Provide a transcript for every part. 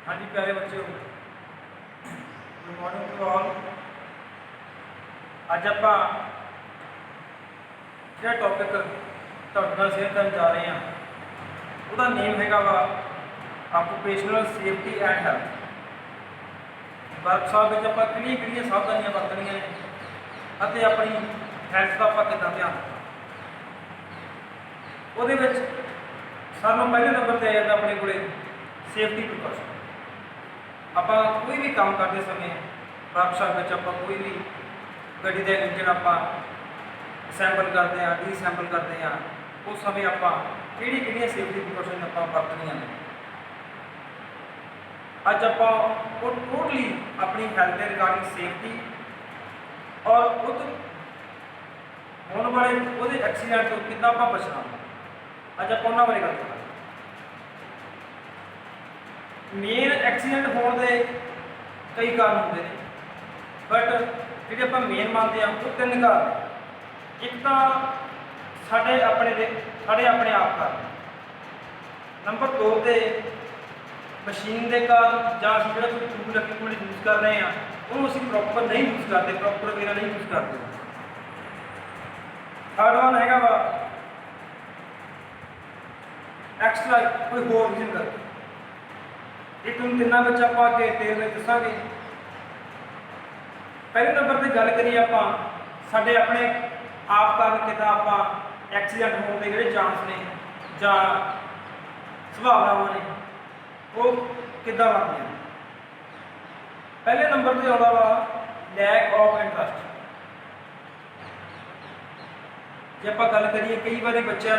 हाँ जी प्यारे बच्चों, गुड मॉर्निंग टू ऑल। अज आप जो टॉपिक ਤੁਹਾਡੇ ਨਾਲ शेयर करने जा रहे हैं ਉਹਦਾ नेम हैगा वा occupational safety and health. Workshop में आप किहड़ियां सावधानियां वरतनियां ने ਅਤੇ अपनी हैल्थ का आप किदां ध्यान ਉਹਦੇ ਵਿੱਚ ਸਾਨੂੰ पहले नंबर ਤੇ आ जाता अपने को सेफ्टी प्रिकॉशन। आप कोई भी काम करते समय वर्कशॉप में आप कोई भी गड्डी का इंजन आप सैंपल करते हैं रीसैंपल करते हैं उस समय आप किहड़ियां सेफ्टी प्रिकॉशन आप वरतनियां ने। अज आप टोटली अपनी हैल्थ के रिगार्डिंग सेफ्टी और उस होने वाले वो एक्सीडेंट तो कितना आप बचना अज आप उन्होंने बारे गल करें। मेन एक्सीडेंट होने के कई कारण होंगे ने बट जो आप मेन मानते हैं वो तीन कारण। एक तो साढ़े अपने आप कारण, नंबर दो तो मशीन के कारण जो जो कोई टूल अभी कोई यूज़ कर रहे हैं वो असीं प्रॉपर नहीं यूज़ करते, प्रॉपर वे नहीं यूज़ करते। थर्ड वन हैगा वा एक्सट्रा कोई होर रीजन करके। ये तुम तिना बच्च आप डिटेल में दसांगे। पहले नंबर पर गल करिए आप साढ़े अपने आप कारण किदा आप एक्सीडेंट होने के जोड़े चांस ने या संभावनावां ने वो किदां बनदियां। पहले नंबर पर आता वा लैक ऑफ इंटरस्ट। जे आप गल करिए कई बार बच्चों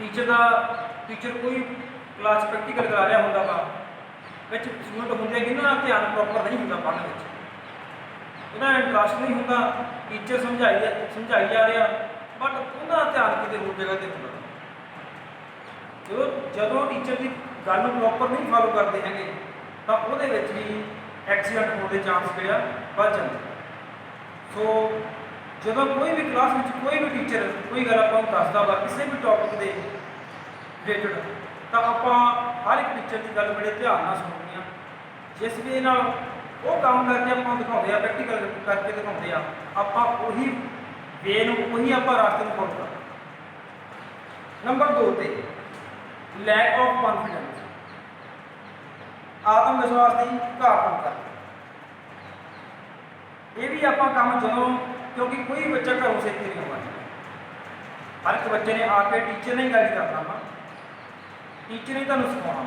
टीचर कोई क्लास प्रैक्टिकल करा रहा होंदा वा स्टूडेंट होंगे जिन्होंने ध्यान प्रॉपर नहीं होंदा पढ़ने में, उन्होंने इंटरस्ट नहीं होंदा, टीचर समझाई जा रहा बट उन्होंने ध्यान किसी होर जगह पर होंदा। जो टीचर की गल प्रॉपर नहीं फॉलो करते हैं तो वो भी एक्सीडेंट होने के चांस जो बढ़ जाते। सो जो कोई भी क्लास में कोई भी टीचर कोई गल आप दसदा वा किसी भी टॉपिक के रिलेटेड तो आप हर एक टीचर की गल बड़े ध्यान ਨਾਲ सुननी है। जिस वे वो काम करके आप दिखाते हैं प्रैक्टिकल करके दिखाते हैं आप उही वे उही आप रास्ते में फॉलो कर। नंबर दो पे लैक ऑफ कॉन्फिडेंस, आत्मविश्वास की घाट होता है। ये भी आप काम जो क्योंकि कोई बच्चा घरों सीख के नहीं होगा, हर एक बच्चे ने आके टीचर ने गाइड करना वा, टीचर ने तुहानूं सिखाउणा।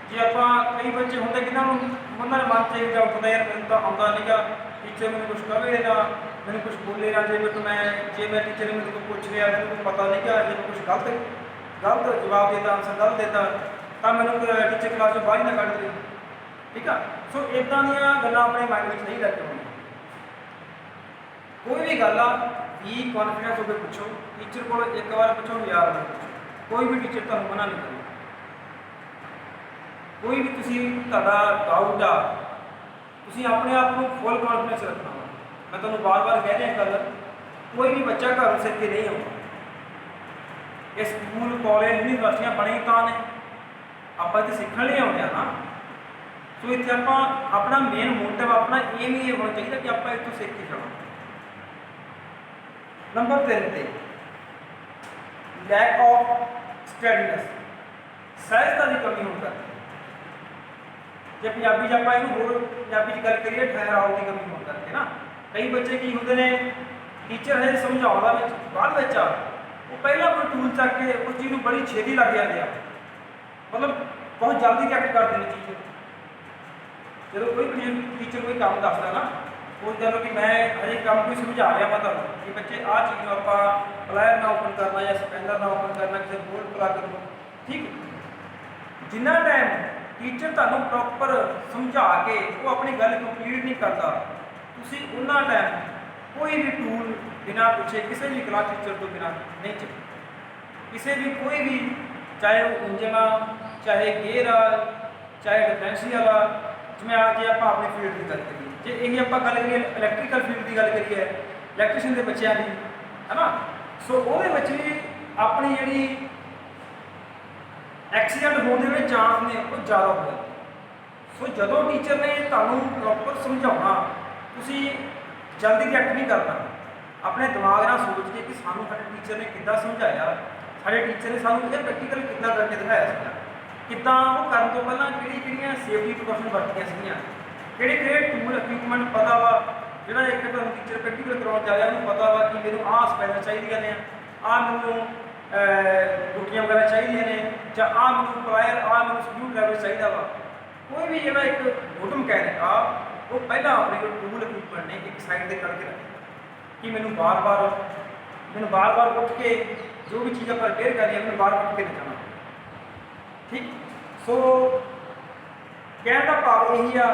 जे आप कई बच्चे होंगे जिन्होंने उन्होंने मन से डाउट होता यार मैंने तो आता नहीं गा, टीचर मैंने कुछ कहे ना मैंने कुछ बोले ना, जे मैं टीचर ने मेरे को पूछ लिया मेरे को पता नहीं गा, जे मैं कुछ गलत जवाब देता आंसर गलत देता तो मैंने टीचर क्लास में बाहर ही ना कढ़ दे। ठीक है, सो इदा दयां अपने माइंड में नहीं रख होनी। कोई भी गल भी कॉन्फिडेंस होकर पूछो, टीचर को एक बार पूछो यार ना पूछो, कोई भी टीचर तुहानूं मना नहीं करेगा। कोई भी तुहाडा डाउट आ तुसीं अपने आप को फुल कॉन्फिडेंस रखना वा। मैं तुहानूं बार बार कह रहा गल, कोई भी बच्चा घरों सीख के नहीं आउंदा। ये स्कूल कॉलेज यूनिवर्सिटियां बने तां ने आप इत्थे सीखण लई आउंदे ना। सो इत्थे आप अपना मेन मोटिव अपना एम ही होना चाहिए कि आप इत्थों सीख के जाना। नंबर 3 पे लैक ऑफ स्टडीनेस, सहजता की कमी होने करके। जो पंजाबी आप होर पंजाबी गल करिए ठहराव की कमी होने करके ना कई बच्चे की होंगे ने टीचर है समझाउंदा बाद वो पहला कोई टूल चक के उस चीज़ को बड़ी छेती लग जाते हैं, मतलब बहुत जल्दी रिएक्ट करते हैं चीज़। जो कोई टीचर कोई काम दसदा ना वो चलो कि मैं हजे काम कोई समझा रहा मैं तुहानूं कि बच्चे आ चीज़ आप प्लायर ना ओपन करना या स्पैनर ना ओपन करना किसी बोर्ड प्लग को। ठीक, जिन्ना टाइम टीचर तुहानूं प्रॉपर समझा के वो अपनी गल कंप्लीट नहीं करता तुसीं उन्ना टाइम कोई भी टूल बिना पूछे किसी भी क्लास टीचर तो बिना नहीं चले। किसी भी कोई भी चाहे वो इंजन आ चाहे गेयर आ चाहे डिफरेंशियल आ, जिवें आज आप अपनी फील्ड की गल करिए जे यही आप गल करिए इलैक्ट्रिकल फील्ड की गल करिए इलैक्ट्रीशियन के बच्चों की है ना। सो वो भी अपनी जी एक्सीडेंट होने के चांस ने वो ज़्यादा हो जाते। ਸੋ ਜਦੋਂ ਟੀਚਰ ਨੇ ਤੁਹਾਨੂੰ ਪ੍ਰੋਪਰ ਸਮਝਾਉਣਾ, ਤੁਸੀਂ ਜਲਦੀ ਰਿਐਕਟ ਨਹੀਂ ਕਰਨਾ। ਆਪਣੇ ਦਿਮਾਗ ਨਾਲ ਸੋਚ ਕੇ ਕਿ ਸਾਨੂੰ ਸਾਡੇ ਟੀਚਰ ਨੇ ਕਿੱਦਾਂ ਸਮਝਾਇਆ, ਸਾਡੇ ਟੀਚਰ ਨੇ ਸਾਨੂੰ ਇਹ ਪ੍ਰੈਕਟੀਕਲ ਕਿੱਦਾਂ ਕਰਕੇ ਦਿਖਾਇਆ ਸੀਗਾ, ਕਿੱਦਾਂ ਉਹ ਕਰਨ ਤੋਂ ਪਹਿਲਾਂ ਕਿਹੜੀਆਂ ਸੇਫਟੀ ਪ੍ਰੀਕਾਸ਼ਨ ਵਰਤੀਆਂ ਸੀਗੀਆਂ, ਕਿਹੜੇ ਟੂਲ ਇਕਵਿਪਮੈਂਟ ਪਤਾ ਵਾ। ਜਿਹੜਾ ਇੱਕ ਤੁਹਾਨੂੰ ਟੀਚਰ ਪ੍ਰੈਕਟੀਕਲ ਕਰਾਉਣ ਜਾ ਰਿਹਾ ਉਹਨੂੰ ਪਤਾ ਵਾ ਕਿ ਮੈਨੂੰ ਆਹ ਸਪੈਨਰ ਚਾਹੀਦੀਆਂ ਨੇ, ਆਹ ਮੈਨੂੰ ਟੁੱਟੀਆਂ ਵਗੈਰਾ ਚਾਹੀਦੀਆਂ ਨੇ, ਜਾਂ ਆਹ ਮੈਨੂੰ ਪਲਾਇਰ, ਆਹ ਮੈਨੂੰ ਸਕਰੂ ਡਰਾਈਵਰ ਚਾਹੀਦਾ ਵਾ। ਕੋਈ ਵੀ ਜਿਹੜਾ ਇੱਕ ਗੁੱਡ ਮਕੈਨਿਕ ਆ ਉਹ ਪਹਿਲਾਂ ਆਪਣੇ ਕੋਲ ਟੂਲ ਇਕਵਿਪਮੈਂਟ ਨੇ ਇੱਕ ਸਾਈਡ 'ਤੇ ਕਰਕੇ ਰੱਖੇ ਕਿ ਮੈਨੂੰ ਬਾਰ-ਬਾਰ ਉੱਠ ਕੇ ਜੋ ਵੀ ਚੀਜ਼ ਆਪਾਂ ਰਿਪੇਅਰ ਕਰਨੀ ਹੈ ਮੈਨੂੰ ਬਾਰ-ਬਾਰ ਉੱਠ ਕੇ ਦਿਖਾਉਣਾ। ਠੀਕ, ਸੋ ਕਹਿਣ ਦਾ ਭਾਵ ਇਹੀ ਆ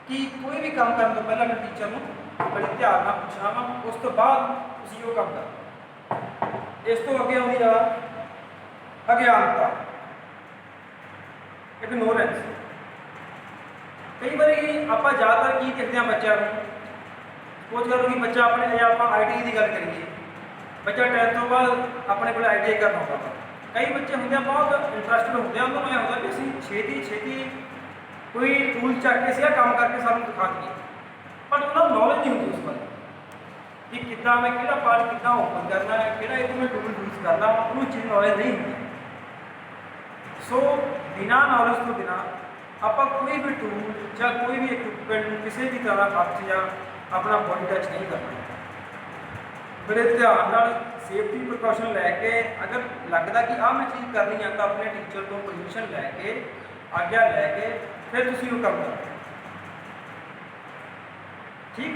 ਕਿ ਕੋਈ ਵੀ ਕੰਮ ਕਰਨ ਤੋਂ ਪਹਿਲਾਂ ਮੈਂ ਟੀਚਰ ਨੂੰ ਬੜੇ ਧਿਆਨ ਨਾਲ ਪੁੱਛਣਾ ਵਾ, ਉਸ ਤੋਂ ਬਾਅਦ ਤੁਸੀਂ ਉਹ ਕੰਮ ਕਰਨਾ। ਇਸ ਤੋਂ ਅੱਗੇ ਆਉਂਦੀ ਆ ਅਗਿਆਨਤਾ, ਇਗਨੋਰੈਂਸ। ਕਈ ਵਾਰੀ ਆਪਾਂ ਜ਼ਿਆਦਾਤਰ ਕੀ ਦੇਖਦੇ ਹਾਂ ਬੱਚਿਆਂ ਨੂੰ, ਸਪੋਜ਼ ਕਰੋ ਕਿ ਬੱਚਾ ਆਪਣੇ ਆਪਾਂ ITI ਦੀ ਗੱਲ ਕਰੀਏ, ਬੱਚਾ 10th ਤੋਂ ਬਾਅਦ ਆਪਣੇ ਕੋਲ ITI ਕਰਨਾ ਹੁੰਦਾ। ਕਈ ਬੱਚੇ ਹੁੰਦੇ ਆ ਬਹੁਤ ਇੰਟਰਸਟਡ ਹੁੰਦੇ ਆ, ਉਹਨਾਂ ਨੂੰ ਇਹ ਹੁੰਦਾ ਕਿ ਅਸੀਂ ਛੇਤੀ ਕੋਈ ਟੂਲ ਚੱਕ ਕੇ ਕੰਮ ਕਰਕੇ ਸਾਨੂੰ ਦਿਖਾ ਦਈਏ, ਪਰ ਉਹਨਾਂ ਨੂੰ ਨੌਲੇਜ ਨਹੀਂ ਹੁੰਦੀ ਉਸ ਬਾਰੇ ਕਿ ਕਿੱਦਾਂ ਮੈਂ ਕਿਹੜਾ ਪਾਰਟ ਕਿੱਦਾਂ ਓਪਨ ਕਰਨਾ ਹੈ, ਕਿਹੜਾ ਇਹਨੂੰ ਮੈਂ ਟੂਲ ਯੂਜ਼ ਕਰਨਾ, ਉਹਨੂੰ ਚੀਜ਼ ਨੌਲੇਜ ਨਹੀਂ ਹੁੰਦੀ। ਸੋ ਬਿਨਾਂ ਨੌਲੇਜ ਤੋਂ ਬਿਨਾਂ ਆਪਾਂ ਕੋਈ ਵੀ ਟੂਲ ਜਾਂ ਕੋਈ ਵੀ ਇਕਵਿਪਮੈਂਟ ਨੂੰ ਕਿਸੇ ਵੀ ਤਰ੍ਹਾਂ ਹੱਥ ਜਾਂ ਆਪਣਾ ਬੋਡੀ ਟੱਚ ਨਹੀਂ ਕਰਨਾ। ਬੜੇ ਧਿਆਨ ਨਾਲ ਸੇਫਟੀ ਪ੍ਰੀਕਾਸ਼ਨ ਲੈ ਕੇ, ਅਗਰ ਲੱਗਦਾ ਕਿ ਆਹ ਮੈਂ ਚੀਜ਼ ਕਰਨੀ ਆ ਤਾਂ ਆਪਣੇ ਟੀਚਰ ਤੋਂ ਪਰਮਿਸ਼ਨ ਲੈ ਕੇ, ਆਗਿਆ ਲੈ ਕੇ ਫਿਰ ਤੁਸੀਂ ਉਹ ਕੰਮ ਕਰੋ। ਠੀਕ,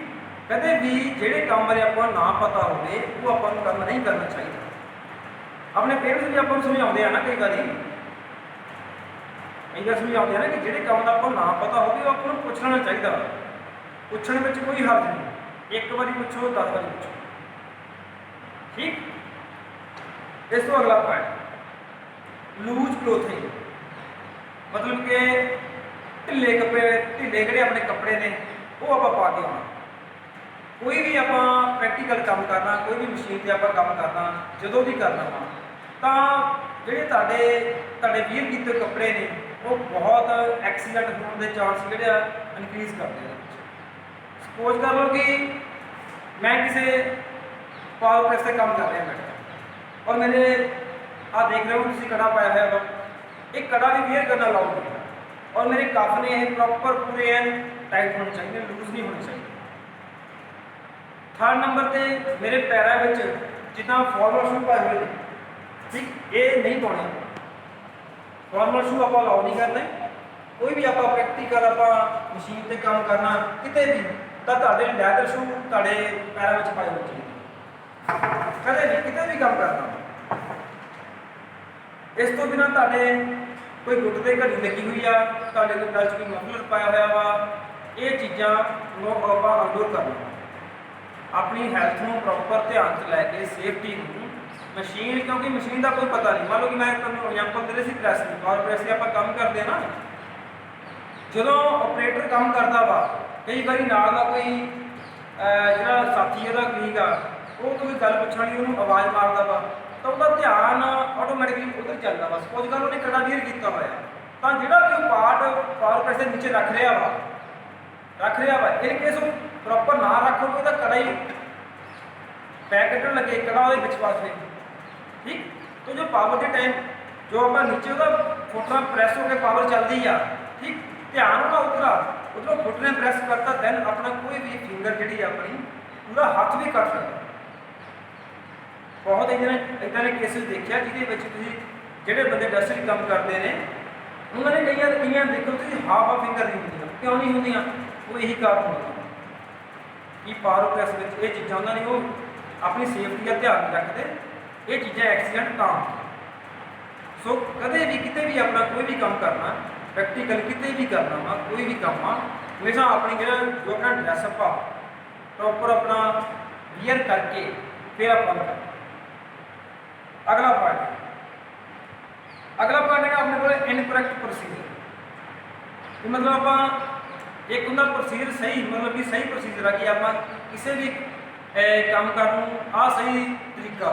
ਕਦੇ ਵੀ ਜਿਹੜੇ ਕੰਮ ਬਾਰੇ ਆਪਾਂ ਨਾ ਪਤਾ ਹੋਵੇ ਉਹ ਆਪਾਂ ਨੂੰ ਕੰਮ ਨਹੀਂ ਕਰਨਾ ਚਾਹੀਦਾ। ਆਪਣੇ ਪੇਰੈਂਟਸ ਵੀ ਆਪਾਂ ਨੂੰ ਸਮਝਾਉਂਦੇ ਆ ਨਾ ਕਈ ਵਾਰ ਸਮਝਾਉਂਦੇ ਆ ਨਾ ਕਿ ਜਿਹੜੇ ਕੰਮ ਦਾ ਆਪਾਂ ਨੂੰ ਨਾ ਪਤਾ ਹੋਵੇ ਉਹ ਆਪਾਂ ਨੂੰ ਪੁੱਛ ਲੈਣਾ ਚਾਹੀਦਾ। ਪੁੱਛਣ ਵਿੱਚ ਕੋਈ ਹਰਜ ਨਹੀਂ, ਇੱਕ ਵਾਰੀ ਪੁੱਛੋ 10 ਵਾਰੀ ਪੁੱਛੋ। ਠੀਕ, ਇਸ ਤੋਂ ਅਗਲਾ ਪੁਆਇੰਟ ਲੂਜ਼ ਕਲੋਥਿੰਗ, ਮਤਲਬ ਕਿ ਢਿੱਲੇ ਜਿਹੜੇ ਆਪਣੇ ਕੱਪੜੇ ਨੇ ਉਹ ਆਪਾਂ ਪਾ ਕੇ ਆਉਣਾ। ਕੋਈ ਵੀ ਆਪਾਂ ਪ੍ਰੈਕਟੀਕਲ ਕੰਮ ਕਰਨਾ, ਕੋਈ ਵੀ ਮਸ਼ੀਨ 'ਤੇ ਆਪਾਂ ਕੰਮ ਕਰਨਾ, ਜਦੋਂ ਵੀ ਕਰਨਾ ਵਾ ਤਾਂ ਜਿਹੜੇ ਤੁਹਾਡੇ ਵੀਅਰ ਕੀਤੇ ਕੱਪੜੇ ਨੇ ਉਹ ਬਹੁਤ ਐਕਸੀਡੈਂਟ ਹੋਣ ਦੇ ਚਾਂਸ ਜਿਹੜੇ ਆ ਇਨਕਰੀਜ਼ ਕਰਦੇ ਆ। ਸਪੋਜ਼ ਕਰ ਲਓ ਕਿ ਮੈਂ ਕਿਸੇ ਪਾਵਰ ਪ੍ਰੈਸ 'ਤੇ ਕੰਮ ਕਰ ਰਿਹਾ ਬੈਠਾ, ਔਰ ਮੇਰੇ ਆਹ ਦੇਖ ਰਹੇ ਹੋ ਤੁਸੀਂ ਕੜਾ ਪਾਇਆ ਹੋਇਆ ਵਾ, ਇਹ ਕੜਾ ਵੀ ਵੀਅਰ ਕਰਨਾ ਅਲਾਉਡ ਨਹੀਂ, ਔਰ ਮੇਰੇ ਕੱਫ ਨੇ ਇਹ ਪ੍ਰੋਪਰ ਪੂਰੇ ਟਾਈਟ ਹੋਣੇ ਚਾਹੀਦੇ, ਲੂਜ਼ ਨਹੀਂ ਹੋਣੇ ਚਾਹੀਦੇ। ਥਰਡ ਨੰਬਰ 'ਤੇ ਮੇਰੇ ਪੈਰਾਂ ਵਿੱਚ ਜਿੱਦਾਂ ਫਾਰਮਲ ਸ਼ੂ ਪਾਏ ਹੋਏ ਨੇ, ਠੀਕ, ਇਹ ਨਹੀਂ ਪਾਉਣੇ। ਫਾਰਮਲ ਸ਼ੂ ਆਪਾਂ ਅਲਾਉ ਨਹੀਂ ਕਰਨੇ। ਕੋਈ ਵੀ ਆਪਾਂ ਪ੍ਰੈਕਟੀਕਲ ਆਪਾਂ ਮਸ਼ੀਨ 'ਤੇ ਕੰਮ ਕਰਨਾ ਕਿਤੇ ਵੀ ਤਾਂ ਤੁਹਾਡੇ ਲੈਦਰ ਸ਼ੂ ਤੁਹਾਡੇ ਪੈਰਾਂ ਵਿੱਚ ਪਾਏ ਹੋਣੇ ਚਾਹੀਦੇ, ਕਦੇ ਵੀ ਕਿਤੇ ਵੀ ਕੰਮ ਕਰਨਾ। ਇਸ ਤੋਂ ਬਿਨਾਂ ਤੁਹਾਡੇ ਕੋਈ ਗੁੱਟ 'ਤੇ ਘੜੀ ਲੱਗੀ ਹੋਈ ਆ, ਤੁਹਾਡੇ ਕੋਲ ਗਲ 'ਚ ਕੋਈ ਮਫਲਰ ਪਾਇਆ ਹੋਇਆ ਵਾ, ਇਹ ਚੀਜ਼ਾਂ ਨੂੰ ਆਪਾਂ ਇਗਨੋਰ ਕਰਨਾ। ਆਪਣੀ ਹੈਲਥ ਨੂੰ ਪ੍ਰੋਪਰ ਧਿਆਨ 'ਚ ਲੈ ਕੇ ਸੇਫਟੀ ਨੂੰ, ਮਸ਼ੀਨ, ਕਿਉਂਕਿ ਮਸ਼ੀਨ ਦਾ ਕੋਈ ਪਤਾ ਨਹੀਂ। ਮੰਨ ਲਓ ਕਿ ਮੈਂ ਤੁਹਾਨੂੰ ਐਗਜ਼ਾਮਪਲ ਦੇ ਰਿਹਾ ਸੀ ਪ੍ਰੈਸ ਦੀ, ਪਾਵਰ ਪ੍ਰੈਸ 'ਤੇ ਆਪਾਂ ਕੰਮ ਕਰਦੇ ਹਾਂ ਨਾ, ਜਦੋਂ ਆਪਰੇਟਰ ਕੰਮ ਕਰਦਾ ਵਾ ਕਈ ਵਾਰੀ ਨਾਲ ਦਾ ਕੋਈ ਜਿਹੜਾ ਸਾਥੀ ਉਹਦਾ ਕਲੀਗ ਆ ਉਹ ਕੋਈ ਗੱਲ ਪੁੱਛਣ ਲਈ ਉਹਨੂੰ ਆਵਾਜ਼ ਮਾਰਦਾ ਵਾ ਤਾਂ ਉਹਦਾ ਧਿਆਨ ਆਟੋਮੈਟਿਕਲੀ ਉੱਧਰ ਚੱਲਦਾ ਵਾ। ਸਪੋਜ਼ ਕਰ ਉਹਨੇ ਕੜਾ ਵੀਅਰ ਕੀਤਾ ਹੋਇਆ ਤਾਂ ਜਿਹੜਾ ਵੀ ਉਹ ਪਾਰਟ ਪਾਵਰ ਪ੍ਰੈਸ ਦੇ ਨੀਚੇ ਰੱਖ ਰਿਹਾ ਵਾ ਇਨ ਕੇਸ ਉਹ ਪ੍ਰੋਪਰ ਨਾ ਰੱਖੋਗੇ ਤਾਂ ਕੜਾ ਹੀ ਪੈਕ ਕੱਢਣ ਲੱਗੇ, ਕੜਾ ਉਹਦੇ ਵਿੱਚ ਫਸ ਜਾਏ। ਠੀਕ, तो जो पावर के टाइम जो अपना नीचे फुटना प्रेस होकर पावर चलती है, ठीक, ध्यान होगा उधरों फुटने प्रेस करता दैन अपना कोई भी फिंगर जी अपनी पूरा हाथ भी कट सकता। बहुत इदा ने केसिस देखा जिसे जोड़े बंदे इंडस्ट्री काम करते हैं उन्होंने कई देखो तो हाफ फिंगर नहीं होंगे, क्यों नहीं होंगे, वो यही कारण होगा कि पावर प्रेस में ये चीज़ा उन्होंने वो अपनी सेफ्टी का ध्यान नहीं रखते, ये चीज़ा एक्सीडेंट ना। सो कदे भी किते भी अपना कोई भी काम करना प्रैक्टिकल किते भी करना वा कोई भी काम आ हमेशा अपनी जो अपना ड्रैसअप आ प्रॉपर अपना वियर करके फिर अपन अगला पॉइंट है अपने को इनकरैक्ट प्रोसीजर। मतलब आप एक होंगे प्रोसीजर सही, मतलब कि सही प्रोसीजर है कि आप किसी भी काम करने आ सही तरीका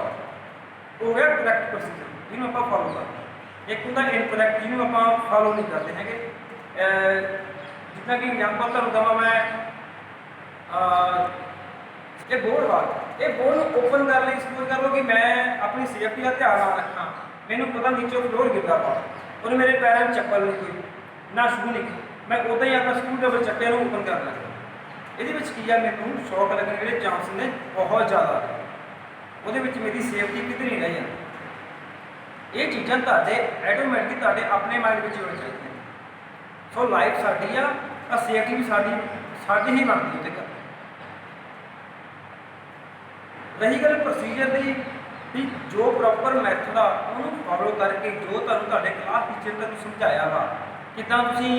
हो गया करैक्ट प्रोसीजर जिन्होंने आप फॉलो करते। एक होंगे इनकरैक्ट जिन्होंने आप फॉलो नहीं करते हैं। जितना कि एग्जाम्पल तुहानूं दवां मैं ये बोर्ड वा ये बोर्ड ओपन कर लिए सपोज कर लो कि मैं अपनी सेफ्टी का ध्यान ना रखना मैनू पता नीचों फ्लोर गिरदा पा और मेरे पैरों में चप्पल नहीं कोई ना शू नहीं मैं उदा ही अपना स्कूल टेबल चक्के ओपन कर लगा ये की है मैनू शौक लगने के चांस ने बहुत ज़्यादा वो मेरी सेफ्टी कितनी नहीं रही है ये चीज़ा ताजे ऐटोमैटिकली ताजे अपने माइंड में होनी चाहिए सो लाइफ साड़ी आ सेफ्टी भी साड़ी ही बनती है कर रही गल प्रोसीजर की भी जो प्रॉपर मैथड आ उन्होंने फॉलो करके जो तुहानूं क्लास टीचर ने समझाया वा किदां तुसीं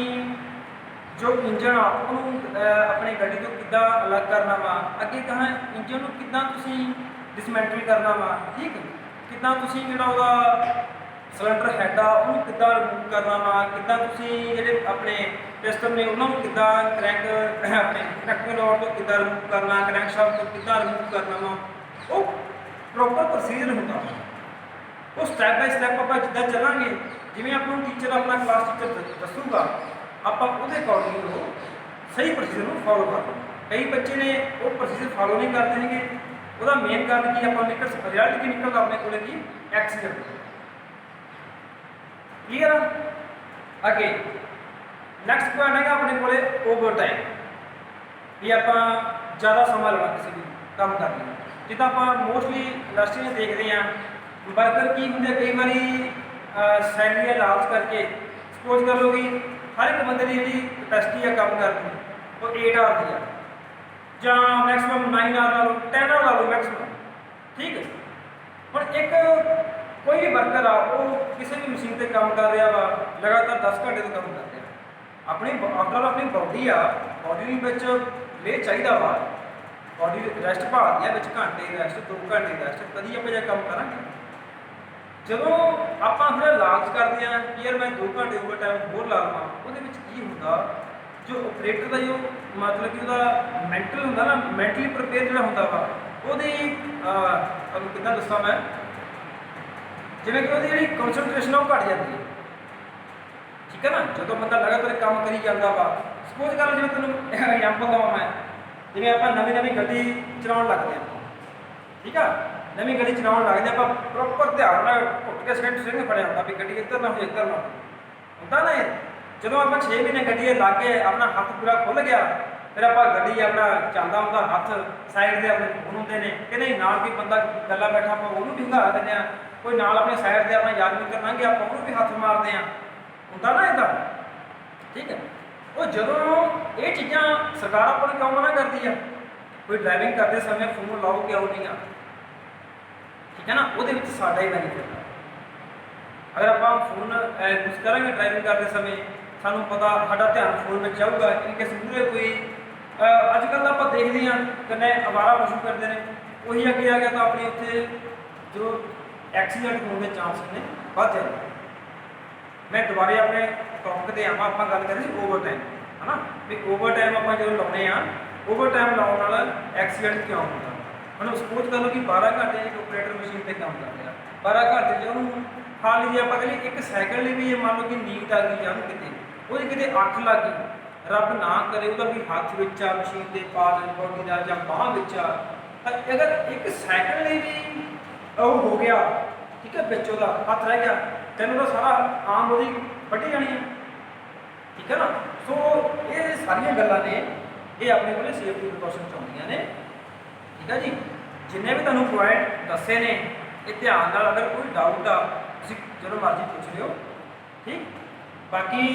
जो इंजन आ उन्होंने अपनी गड्डी तो किदां अलग करना वा अगे कहाँ इंजन को किदां तुसीं डिसमैंटल करना वा ठीक किदां तुसीं जिहड़ा उहदा सिलेंडर हैड आ उन्होंने किदां रिमूव करना वा किदां तुसीं जिहड़े अपने पिस्टन ने उन्होंने किदां क्रैंक अपने क्रैंक नॉट तो किदां रिमूव करना क्रैंक शाफ्ट तो किदां रिमूव करना वा वो प्रॉपर प्रोसीजर होंदा वो स्टैप बाय स्टैप आप जिद्दां चलांगे जिवें आपको टीचर अपना क्लास टीचर दसूगा आप अकॉर्डिंग वो सही प्रोसीजर को फॉलो कर लो कई बच्चे ने वो प्रोसीजर फॉलो नहीं करते हैं वह मेन कारण कि आप निकल रिजल्ट की निकलता अपने को कि एक्सीडेंट क्लीयर अगे नैक्सट पॉइंट है अपने को ओवर टाइम ये आप ज़्यादा समा लेना किसी भी काम कर लेना जिदा आप मोस्टली इंडस्ट्री में देखते हैं वर्कर की होंगे कई बार सैलरी लालच करके सपोज कर लो कि हर एक बंदे की जी कैपेसिटी है काम करने वो 8 आवर की है या मैक्सिमम 9 आवर ला लो 10 आवर ला लो मैक्सिमम ठीक है पर एक कोई भी वर्कर आ वो किसी भी मशीन पर काम कर रहा वा लगातार 10 घंटे तो काम कर रहा अपनी आफ्टर अपनी बॉडी आ बॉडी ले चाहिए वा बॉडी रैसट भालती है घंटे रैसट 2 घंटे रैसट तभी आप जो काम करा जो आप फिर लालच करते हैं कि यार मैं 2 घंटे ओवर टाइम होर ला लवां वो होंगे जो ऑपरेटर का जो मतलब कि वह मैंटल होंगे ना मैंटली प्रिपेयर जो होंगे वा वो कि दसा मैं जिमें कि वो कंसनट्रेशन वो घट जाती है ठीक है ना जो बंदा लगातार काम करी जाता वा सपोज कर जिम्मे तेन एग्जाम्पल दवा मैं जिमें आप नवी गड्डी चलाने लगते हैं ठीक है नवी गड्डी चलाने लगते आप प्रॉपर ध्यान घुट के सिंह फड़िया होंगे भी गड्डी इधर ना हो इधर ना होंगे ना जो आप 6 महीने गड्डी ला के अपना हाथ पूरा खुल गया फिर आप गड्डी अपना चलता होंगे हाथ साइड से अपने फोन होंगे ने कि नहीं नाल कोई बंदा गला बैठा आप भी हंगा दें कोई नाल अपने साइड से अपना याद नहीं करना कि आप भी हाथ मारते हैं होंगे ना इदा ठीक है वो जो ये चीज़ा सरकार अपन क्यों मना करती है कोई ड्राइविंग करते समय फोन लाओ क्यों नहीं आ ठीक है ना वो साडा ही बेनीफिट है अगर आप फोन यूज करेंगे ड्राइविंग करते समय सानू पता साडा ध्यान फोन में जाऊगा इनके मूहरे कोई अजकल आप देखते हैं कन्ने अवारा पशु करते हैं वही अगे आ गया तो अपने उत्थे जो एक्सीडेंट होने के चांस ने बढ़ जाते मैं दोबारा अपने टॉपिक पर आवा आप गल करें ओवर टाइम है ना भी ओवर टाइम आप जो लाने ओवर टाइम लाने वाला एक्सीडेंट क्यों होता हम सपोज कर लो कि 12 घंटे एक ऑपरेटर मशीन पर काम कर रहा 12 घंटे जो उन्होंने खा लीजिए आप कहिए एक सैकंड भी ये मान लो कि नींद आ गई जान कितने वो कितने अख लग गई रब ना करे वह भी हाथ बिच आ मशीन के पार्ट बॉडी का या बाह बिच आ अगर एक सैकंड भी वो हो गया ठीक है बिच वो हाथ रह गया तेन तो सारा आम वो वड्डी जानी है ठीक है ना सो ये सारिया गल्लां ने ये अपने को सेफ्टी प्रिकॉशन चाहदियां ने ठीक है जी जिन्हें भी तुहानूं पॉइंट दसे ने ये ध्यान नाल अगर कोई डाउट आ जो मर्जी पूछ लियो ठीक बाकी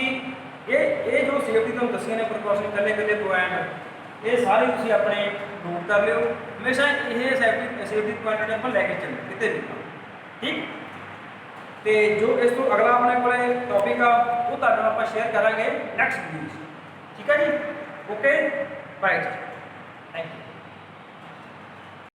ये जो सेफ्टी तुहानूं दसियां ने प्रिकॉशन कल्ले कल्ले पॉइंट ये सारे तुसीं अपने नोट कर लियो हमेशा ये सेफ्टी पॉइंट आप लैके चलो कितने भी ठीक तो जो इस तो अगला अपने को टॉपिक आ वो तुहाडे नाल आपां शेयर करांगे नैक्सट वीडियो ठीक है जी ओके बाय जी थैंक यू।